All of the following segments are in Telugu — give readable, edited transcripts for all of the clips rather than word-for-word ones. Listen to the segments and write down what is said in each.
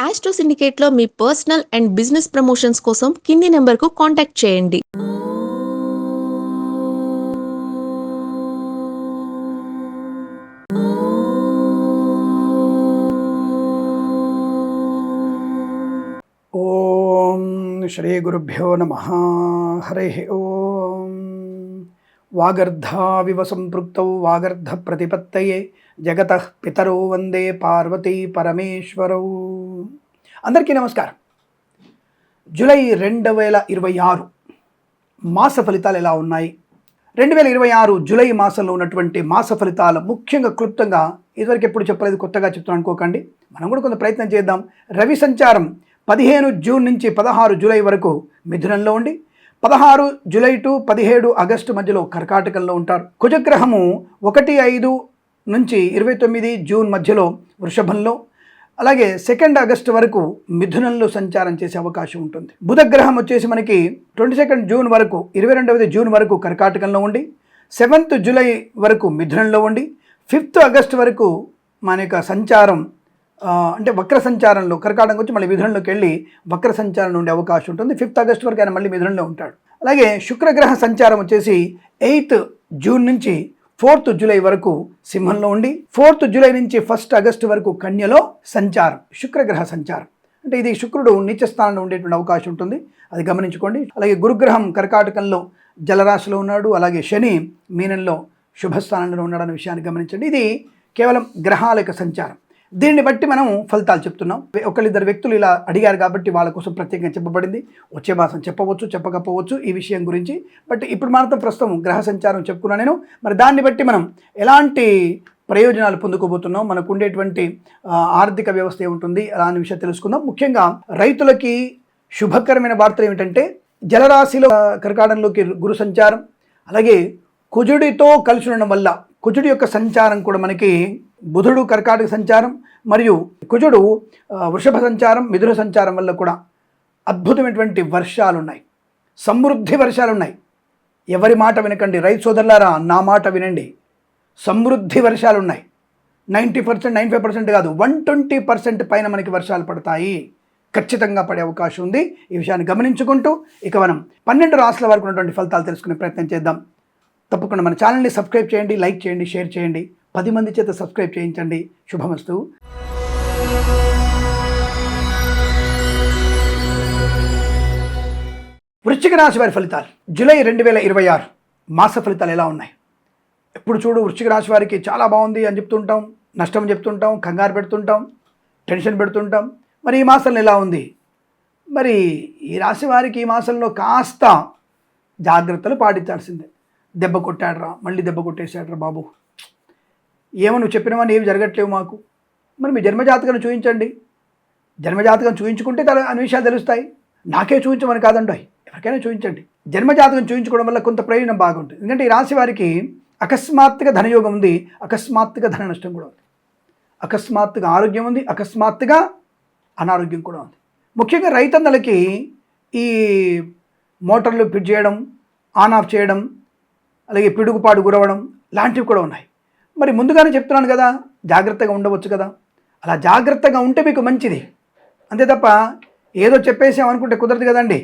ఆస్ట్రో సిండికేట్లో మీ పర్సనల్ అండ్ బిజినెస్ ప్రమోషన్స్ కోసం కింది నెంబర్కు కాంటాక్ట్ చేయండి. ఓం శ్రీ గురుభ్యో నమ. హరి ఓం. వాగర్ధావివ సంపృక్తౌ వాగర్ధ ప్రతిపత్తయే జగతః పితరౌ వందే పార్వతీ పరమేశ్వరౌ. అందరికీ నమస్కారం. జూలై 2026 మాస ఫలితాలు ఎలా ఉన్నాయి? 2026 జూలై మాసంలో ఉన్నటువంటి మాస ఫలితాలు ముఖ్యంగా క్లుప్తంగా ఇదివరకు ఎప్పుడు చెప్పలేదు, కొత్తగా చెప్తున్నాను అనుకోకండి. మనం కూడా కొంత ప్రయత్నం చేద్దాం. రవి సంచారం 15 జూన్ నుంచి 16 జూలై వరకు మిథునంలో ఉండి 16 జూలై టు 17 ఆగస్టు మధ్యలో కర్కాటకంలో ఉంటారు. కుజగ్రహము 1-5 నుంచి 29 జూన్ మధ్యలో వృషభంలో, అలాగే 2 ఆగస్టు వరకు మిథునంలో సంచారం చేసే అవకాశం ఉంటుంది. బుధగ్రహం వచ్చేసి మనకి 22 జూన్ వరకు 22 జూన్ వరకు కర్కాటకంలో ఉండి 7th జూలై వరకు మిథునంలో ఉండి 5th ఆగస్టు వరకు మన యొక్క సంచారం అంటే వక్ర సంచారంలో కర్కాటకం వచ్చి మళ్ళీ మిథునంలోకి వెళ్ళి వక్ర సంచారంలో ఉండే అవకాశం ఉంటుంది. 5th ఆగస్టు వరకు ఆయన మళ్ళీ మిథునంలో ఉంటాడు. అలాగే శుక్రగ్రహ సంచారం వచ్చేసి 8th జూన్ నుంచి 4th జూలై వరకు సింహంలో ఉండి 4th జూలై నుంచి 1st ఆగస్టు వరకు కన్యలో సంచారం, శుక్రగ్రహ సంచారం. అంటే ఇది శుక్రుడు నీచ స్థానంలో ఉండేటువంటి అవకాశం ఉంటుంది, అది గమనించుకోండి. అలాగే గురుగ్రహం కర్కాటకంలో జలరాశిలో ఉన్నాడు, అలాగే శని మీనంలో శుభస్థానంలో ఉన్నాడు అనే విషయాన్ని గమనించండి. ఇది కేవలం గ్రహాల యొక్క సంచారం. దీన్ని బట్టి మనం ఫలితాలు చెప్తున్నాం. ఒకళ్ళిద్దరు వ్యక్తులు ఇలా అడిగారు కాబట్టి వాళ్ళ కోసం ప్రత్యేకంగా చెప్పబడింది. వచ్చే మాసం చెప్పవచ్చు, చెప్పకపోవచ్చు ఈ విషయం గురించి. బట్ ఇప్పుడు మాత్రం ప్రస్తుతం గ్రహ సంచారం చెప్పుకున్నాను నేను. మరి దాన్ని బట్టి మనం ఎలాంటి ప్రయోజనాలు పొందుకోబోతున్నాం, మనకు ఉండేటువంటి ఆర్థిక వ్యవస్థ ఏముంటుంది అలా అనే విషయం తెలుసుకుందాం. ముఖ్యంగా రైతులకి శుభకరమైన వార్తలు ఏమిటంటే జలరాశిలో కర్కాటకంలోకి గురు సంచారం, అలాగే కుజుడితో కలిసి ఉండడం వల్ల కుజుడి యొక్క సంచారం కూడా మనకి బుధుడు కర్కాటక సంచారం మరియు కుజుడు వృషభ సంచారం, మిథున సంచారం వల్ల కూడా అద్భుతమైనటువంటి వర్షాలు ఉన్నాయి, సమృద్ధి వర్షాలు ఉన్నాయి. ఎవరి మాట వినకండి రైతు సోదరులారా, నా మాట వినండి. సమృద్ధి వర్షాలు ఉన్నాయి. 90%, 95% కాదు, 120% పైన మనకి వర్షాలు పడతాయి, ఖచ్చితంగా పడే అవకాశం ఉంది. ఈ విషయాన్ని గమనించుకుంటూ ఇక మనం 12 రాశుల వరకు ఉన్నటువంటి ఫలితాలు తెలుసుకునే ప్రయత్నం చేద్దాం. తప్పకుండా మన ఛానల్ని సబ్స్క్రైబ్ చేయండి, లైక్ చేయండి, షేర్ చేయండి, 10 మంది చేత సబ్స్క్రైబ్ చేయించండి. శుభమస్తు. వృశ్చిక రాశి వారి ఫలితాలు జూలై 2026 మాస ఫలితాలు ఎలా ఉన్నాయి? ఎప్పుడు చూడు వృశ్చిక రాశి వారికి చాలా బాగుంది అని చెప్తుంటాం, నష్టం చెప్తుంటాం, కంగారు పెడుతుంటాం, టెన్షన్ పెడుతుంటాం. మరి ఈ మాసంలో ఎలా ఉంది? మరి ఈ రాశి వారికి ఈ మాసంలో కాస్త జాగ్రత్తలు పాటించాల్సిందే. దెబ్బ కొట్టాడరా, మళ్ళీ దెబ్బ కొట్టేశాడరా బాబు, ఏమో నువ్వు చెప్పినవన్నీ ఏమి జరగట్లేవు మాకు. మరి మీ జన్మజాతకం చూపించండి. జన్మజాతకం చూపించుకుంటే అన్ని విషయాలు తెలుస్తాయి. నాకే చూపించమని కాదండి, ఎవరికైనా చూపించండి. జన్మజాతకం చూపించుకోవడం వల్ల కొంత ప్రయోజనం బాగుంటుంది. ఎందుకంటే ఈ రాశి వారికి అకస్మాత్తుగా ధనయోగం ఉంది, అకస్మాత్తుగా ధన నష్టం కూడా ఉంది, అకస్మాత్తుగా ఆరోగ్యం ఉంది, అకస్మాత్తుగా అనారోగ్యం కూడా ఉంది. ముఖ్యంగా రైతన్నలకి ఈ మోటార్లు ఫిట్ చేయడం, ఆన్ ఆఫ్ చేయడం, అలాగే పిడుగుపాటు గురవడం లాంటివి కూడా ఉన్నాయి. మరి ముందుగానే చెప్తున్నాను కదా, జాగ్రత్తగా ఉండవచ్చు కదా. అలా జాగ్రత్తగా ఉంటే మీకు మంచిది, అంతే తప్ప ఏదో చెప్పేసామనుకుంటే కుదరదు కదండి.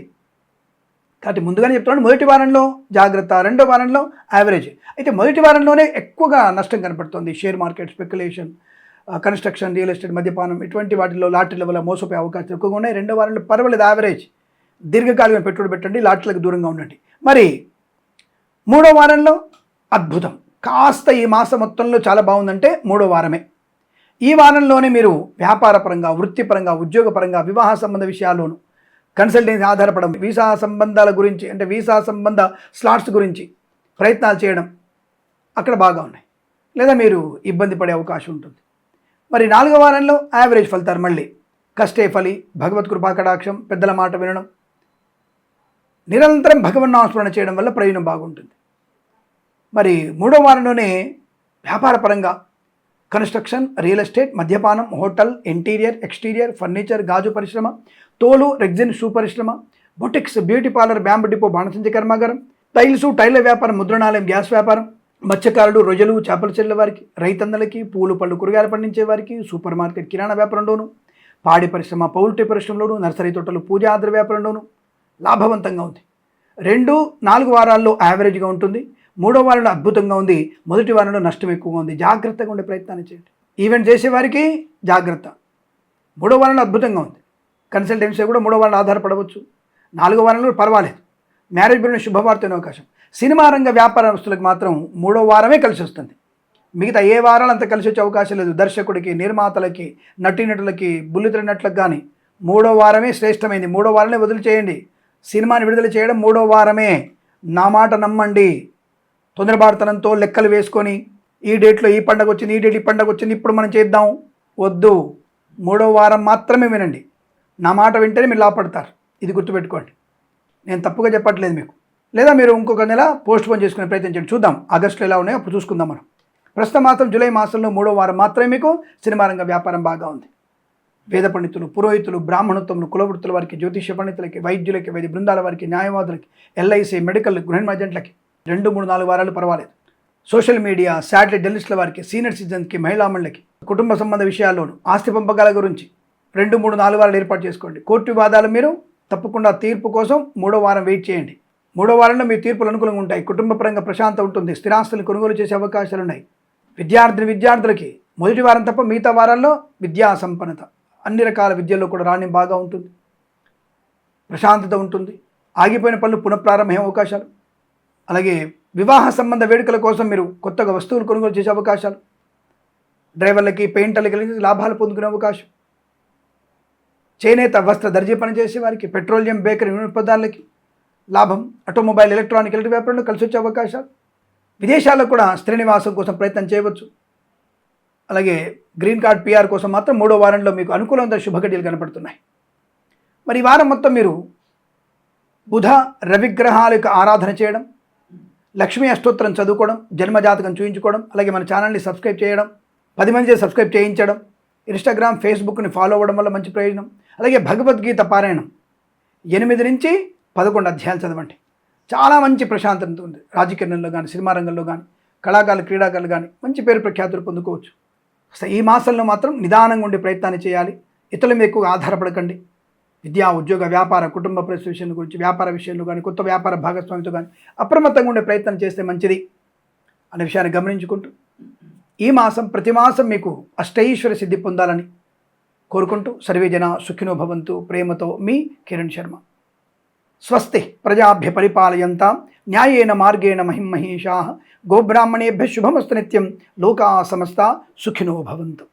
కాబట్టి ముందుగానే చెప్తున్నాను, మొదటి వారంలో జాగ్రత్త, 2వ వారంలో యావరేజ్. అయితే మొదటి వారంలోనే ఎక్కువగా నష్టం కనపడుతుంది. Share market, speculation, construction, real estate, మద్యపానం ఇటువంటి వాటిలో లాటరీల వల్ల మోసపోయే అవకాశాలు ఎక్కువగా ఉన్నాయి. 2వ వారంలో పర్వాలేదు, యావరేజ్. దీర్ఘకాలిక పెట్టుబడి పెట్టండి, లాటరీలకు దూరంగా ఉండండి. మరి 3వ వారంలో అద్భుతం, కాస్త ఈ మాసం మొత్తంలో చాలా బాగుందంటే 3వ వారమే. ఈ వారంలోనే మీరు వ్యాపారపరంగా, వృత్తిపరంగా, ఉద్యోగపరంగా, వివాహ సంబంధ విషయాల్లోనూ కన్సల్టెన్సీ ఆధారపడడం, వీసా సంబంధాల గురించి అంటే వీసా సంబంధ స్లాట్స్ గురించి ప్రయత్నాలు చేయడం అక్కడ బాగా ఉన్నాయి, లేదా మీరు ఇబ్బంది పడే అవకాశం ఉంటుంది. మరి 4వ వారంలో యావరేజ్ ఫలితాలు. మళ్ళీ కష్టే ఫలి, భగవత్ కృపా కటాక్షం, పెద్దల మాట వినడం, నిరంతరం భగవన్నామస్మరణ చేయడం వల్ల ప్రయోజనం బాగుంటుంది. మరి 3వ వారంలోనే వ్యాపారపరంగా కన్స్ట్రక్షన్, రియల్ ఎస్టేట్, మద్యపానం, హోటల్, ఇంటీరియర్, ఎక్స్టీరియర్, ఫర్నిచర్, గాజు పరిశ్రమ, తోలు, రెగ్జిన్ షూ పరిశ్రమ, boutiques, beauty parlour, bamboo depot, బాణసంచ కర్మాగారం, టైల్సు, టైల్ల వ్యాపారం, ముద్రణాలయం, గ్యాస్ వ్యాపారం, మత్స్యకారులు, రొయ్యలు, చేపల చెల్లె వారికి, రైతన్నలకి, పూలు పళ్ళు కూరగాయలు పండించే వారికి, సూపర్ మార్కెట్, కిరాణా వ్యాపారంలోను, పాడి పరిశ్రమ, పౌల్ట్రీ పరిశ్రమలోను, నర్సరీ తోటలు, పూజాద్ర వ్యాపారంలోను లాభవంతంగా ఉంది. 2-4 వారాల్లో యావరేజ్గా ఉంటుంది. 3వ వారంలో అద్భుతంగా ఉంది. మొదటి వారంలో నష్టం ఎక్కువగా ఉంది. జాగ్రత్తగా ఉండే ప్రయత్నాన్ని చేయండి. ఈవెంట్ చేసేవారికి జాగ్రత్త. 3వ వారంలో అద్భుతంగా ఉంది. కన్సల్టెన్సీ కూడా 3వ వారంలో ఆధారపడవచ్చు. 4వ వారంలో పర్వాలేదు. మ్యారేజ్ బిల్లుని శుభవార్త అనే అవకాశం. సినిమా రంగ వ్యాపారస్తులకు మాత్రం 3వ వారమే కలిసి వస్తుంది. మిగతా ఏ వారాలు అంత కలిసి వచ్చే అవకాశం లేదు. దర్శకుడికి, నిర్మాతలకి, నటీనటులకి, బుల్లితెర నటులకు కానీ 3వ వారమే శ్రేష్టమైంది. 3వ వారమే వదిలి చేయండి. సినిమాని విడుదల చేయడం 3వ వారమే. నా మాట నమ్మండి. తొందరపాటుతనంతో లెక్కలు వేసుకొని ఈ డేట్లో ఈ పండగ వచ్చింది, ఈ డేట్ ఈ పండగ వచ్చింది, ఇప్పుడు మనం చేద్దాం, వద్దు. 3వ వారం మాత్రమే వినండి. నా మాట వింటేనే మీరు లాభపడతారు. ఇది గుర్తుపెట్టుకోండి. నేను తప్పుగా చెప్పట్లేదు మీకు. లేదా మీరు ఇంకొక నెల పోస్ట్ పోన్ చేసుకునే ప్రయత్నం చేయండి. చూద్దాం ఆగస్టులో ఎలా ఉన్నాయో అప్పుడు చూసుకుందాం మనం. ప్రస్తుతం మాత్రం జూలై మాసంలో 3వ వారం మాత్రమే మీకు సినిమా రంగ వ్యాపారం బాగా ఉంది. వేద పండితులు, పురోహితులు, బ్రాహ్మణోత్తములు, కులవృత్తుల వారికి, జ్యోతిష్య పండితులకి, వైద్యులకి, వైద్య బృందాల వారికి, న్యాయవాదులకి, ఎల్ఐసి, మెడికల్, గృహ ఏజెంట్లకి 2-3-4 వారాలు పర్వాలేదు. సోషల్ మీడియా, శాటిలైట్ జర్నలిస్టుల వారికి, సీనియర్ సిటిజన్స్కి, మహిళామణులకి, కుటుంబ సంబంధ విషయాల్లోనూ, ఆస్తి పంపకాల గురించి 2-3-4 వారాలు ఏర్పాటు చేసుకోండి. కోర్టు వివాదాలు మీరు తప్పకుండా తీర్పు కోసం 3వ వారం వెయిట్ చేయండి. 3వ వారంలో మీ తీర్పులు అనుకూలంగా ఉంటాయి. కుటుంబ పరంగా ప్రశాంతం ఉంటుంది. స్థిరాస్తులను కొనుగోలు చేసే అవకాశాలు ఉన్నాయి. విద్యార్థులకి మొదటి వారం తప్ప మిగతా వారాల్లో విద్యా సంపన్నత, అన్ని రకాల విద్యల్లో కూడా రాణ్యం బాగా ఉంటుంది. ప్రశాంతత ఉంటుంది. ఆగిపోయిన పనులు పునఃప్రారంభమయ్యే అవకాశాలు. అలాగే వివాహ సంబంధ వేడుకల కోసం మీరు కొత్తగా వస్తువులు కొనుగోలు చేసే అవకాశాలు. డ్రైవర్లకి, పెయింటర్లకి లాభాలు పొందుకునే అవకాశం. చేనేత, వస్త్ర, దర్జీ పనిచేసే వారికి, పెట్రోలియం, బేకరీ వినియోగదారులకి లాభం. ఆటోమొబైల్, ఎలక్ట్రిక్ వ్యాపారంలో కలిసి వచ్చే అవకాశాలు. విదేశాల్లో కూడా స్త్రీ నివాసం కోసం ప్రయత్నం చేయవచ్చు. అలాగే గ్రీన్ కార్డ్, PR కోసం మాత్రం 3వ వారంలో మీకు అనుకూలంగా శుభఘడియలు కనపడుతున్నాయి. మరి ఈ వారం మొత్తం మీరు బుధ, రవిగ్రహాలకు ఆరాధన చేయడం, లక్ష్మీ అష్టోత్తరం చదువుకోవడం, జన్మజాతకం చూయించుకోవడం, అలాగే మన ఛానల్ని సబ్స్క్రైబ్ చేయడం, 10 మంది సబ్స్క్రైబ్ చేయించడం, ఇన్స్టాగ్రామ్, ఫేస్బుక్ని ఫాలో అవ్వడం వల్ల మంచి ప్రయోజనం. అలాగే భగవద్గీత పారాయణం 8-11 అధ్యాయాలు చదవండి. చాలా మంచి ప్రశాంతత ఉంది. రాజకీయ రంగంలో కానీ, సినిమా రంగంలో కానీ, కళాకారులు, క్రీడాకారులు కానీ మంచి పేరు ప్రఖ్యాతులు పొందుకోవచ్చు. ఈ మాసంలో మాత్రం నిదానంగా ఉండే ప్రయత్నాన్ని చేయాలి. ఇతరుల మీద ఎక్కువగా ఆధారపడకండి. విద్యా, ఉద్యోగ, వ్యాపార, కుటుంబ పరిస్థితి విషయం గురించి, వ్యాపార విషయంలో కానీ, కొత్త వ్యాపార భాగస్వామితో కానీ అప్రమత్తంగా ఉండే ప్రయత్నం చేస్తే మంచిది అనే విషయాన్ని గమనించుకుంటూ ఈ మాసం ప్రతి మాసం మీకు అష్టైశ్వర్య సిద్ధి పొందాలని కోరుకుంటూ సర్వే జన సుఖినో భవంతు. ప్రేమతో మీ కిరణ్ శర్మ. స్వస్తి ప్రజాభ్య పరిపాలయంతాం న్యాయేన మార్గేణ మహిమహేషాః. గోబ్రాహ్మణేభ్యः శుభమస్తు నిత్యం. లోకా సమస్తా సుఖినో భవంతు.